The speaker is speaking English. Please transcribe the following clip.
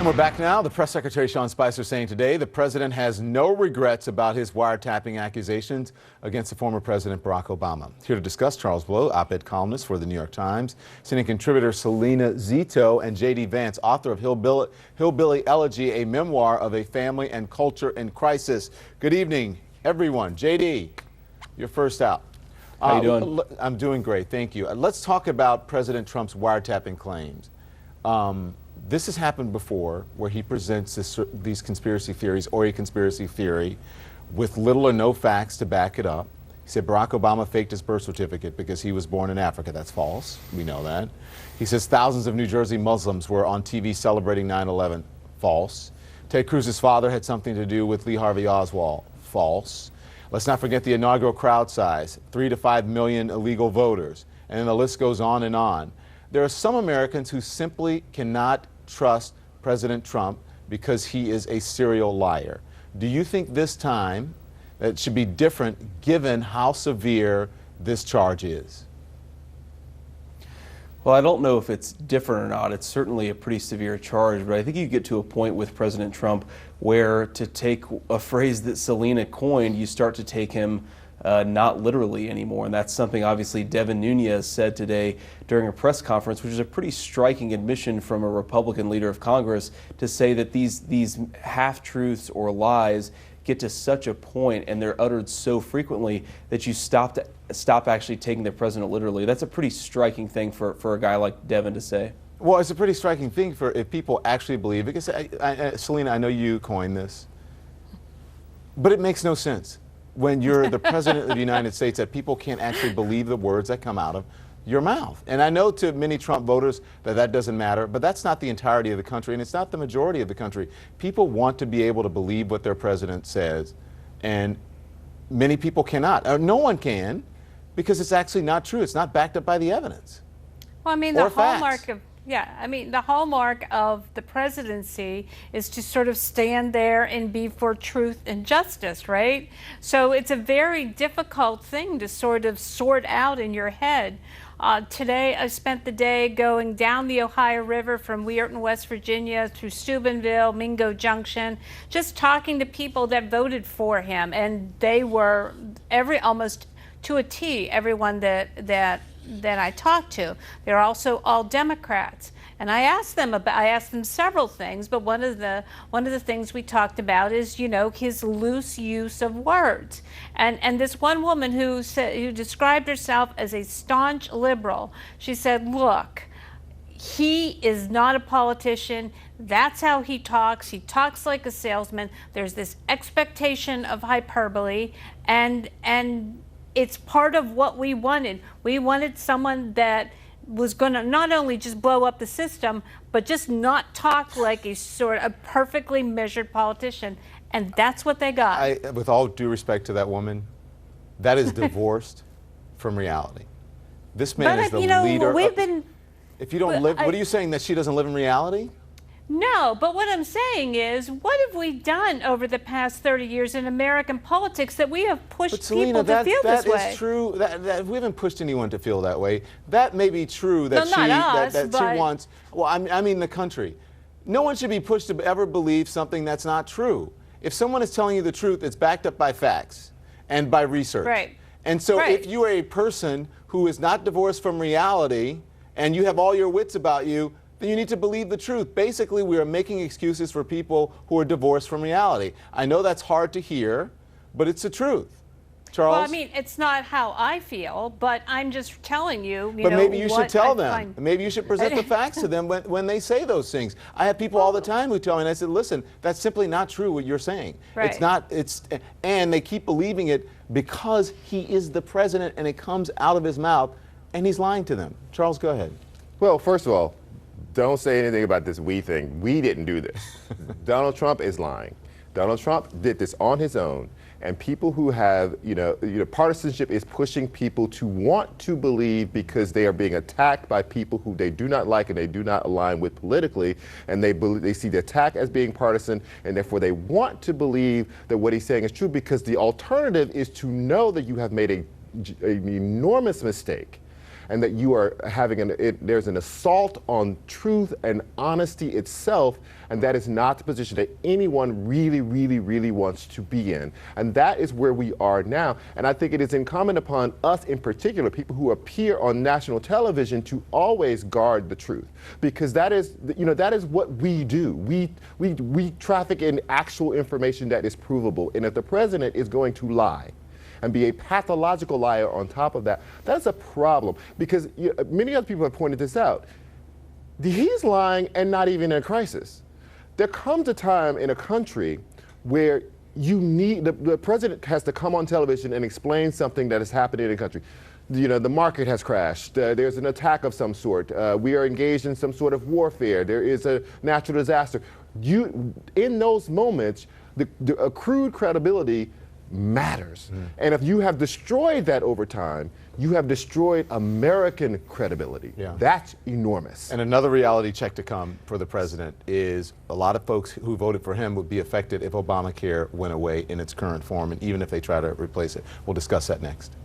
And we're back now. The press secretary, Sean Spicer, saying today the president has no regrets about his wiretapping accusations against the former president, Barack Obama. Here to discuss, Charles Blow, op-ed columnist for the New York Times, senior contributor Selena Zito, and J.D. Vance, author of Hillbilly Elegy, a memoir of a family and culture in crisis. Good evening, everyone. J.D., you're first out. How you doing? I'm doing great, thank you. Let's talk about President Trump's wiretapping claims. This has happened before, where he presents these conspiracy theories or a conspiracy theory with little or no facts to back it up. He said Barack Obama faked his birth certificate because he was born in Africa. That's false. We know that. He says thousands of New Jersey Muslims were on TV celebrating 9/11. False. Ted Cruz's father had something to do with Lee Harvey Oswald. False. Let's not forget the inaugural crowd size, 3 to 5 million illegal voters. And then the list goes on and on. There are some Americans who simply cannot trust President Trump because he is a serial liar. Do you think this time it should be different given how severe this charge is? Well, I don't know if it's different or not. It's certainly a pretty severe charge, but I think you get to a point with President Trump where, to take a phrase that Selena coined, you start to take him not literally anymore. And that's something obviously Devin Nunes said today during a press conference, which is a pretty striking admission from a Republican leader of Congress, to say that these half-truths or lies get to such a point and they're uttered so frequently that you stop actually taking the president literally. That's a pretty striking thing for a guy like Devin to say. Well, it's a pretty striking thing for if people actually believe it. Because Selena, I know you coined this, but it makes no sense when you're the president of the United States that people can't actually believe the words that come out of your mouth. And I know to many Trump voters that doesn't matter, but that's not the entirety of the country, and it's not the majority of the country. People want to be able to believe what their president says, and many people cannot. Or no one can, because it's actually not true. It's not backed up by the evidence. Well, I mean, the hallmark of the hallmark of the presidency is to sort of stand there and be for truth and justice, right? So it's a very difficult thing to sort of sort out in your head. Today, I spent the day going down the Ohio River from Weirton, West Virginia, through Steubenville, Mingo Junction, just talking to people that voted for him, and they were almost to a T, everyone that I talked to. They're also all Democrats. And I asked them several things, but one of the things we talked about is, you know, his loose use of words. And this one woman who described herself as a staunch liberal, she said, look, he is not a politician. That's how he talks. He talks like a salesman. There's this expectation of hyperbole, and it's part of what we wanted. We wanted someone that was going to not only just blow up the system, but just not talk like a sort of perfectly measured politician. And that's what they got. With all due respect to that woman, that is divorced from reality. This man is the leader. If you don't live, what are you saying, that she doesn't live in reality? No, but what I'm saying is, what have we done over the past 30 years in American politics that we have pushed people to feel this way? That is true. That we haven't pushed anyone to feel that way. That may be true that she wants. Well, I mean the country. No one should be pushed to ever believe something that's not true. If someone is telling you the truth, it's backed up by facts and by research. Right. And so if you are a person who is not divorced from reality and you have all your wits about you, then you need to believe the truth. Basically, we are making excuses for people who are divorced from reality. I know that's hard to hear, but it's the truth. Charles? Well, I mean, it's not how I feel, but I'm just telling you, But maybe you should tell them. Maybe you should present the facts to them when they say those things. I have people all the time who tell me, and I said, listen, that's simply not true what you're saying. Right. It's not, and they keep believing it because he is the president and it comes out of his mouth and he's lying to them. Charles, go ahead. Well, first of all, don't say anything about this we thing. We didn't do this. Donald Trump is lying. Donald Trump did this on his own. And people who have, partisanship is pushing people to want to believe because they are being attacked by people who they do not like and they do not align with politically. And they see the attack as being partisan, and therefore they want to believe that what he's saying is true, because the alternative is to know that you have made an enormous mistake. and that you are having there's an assault on truth and honesty itself, and that is not the position that anyone really wants to be in. And that is where we are now. And I think it is incumbent upon us in particular, people who appear on national television, to always guard the truth, because that is, that is what we do. We traffic in actual information that is provable. And if the president is going to lie and be a pathological liar on top of that, that's a problem, because many other people have pointed this out. He's lying and not even in a crisis. There comes a time in a country where you need, the president has to come on television and explain something that is happening in the country. The market has crashed. There's an attack of some sort. We are engaged in some sort of warfare. There is a natural disaster. In those moments, the accrued credibility matters. And if you have destroyed that over time, you have destroyed American credibility. Yeah. That's enormous. And another reality check to come for the president is a lot of folks who voted for him would be affected if Obamacare went away in its current form, and even if they try to replace it. We'll discuss that next.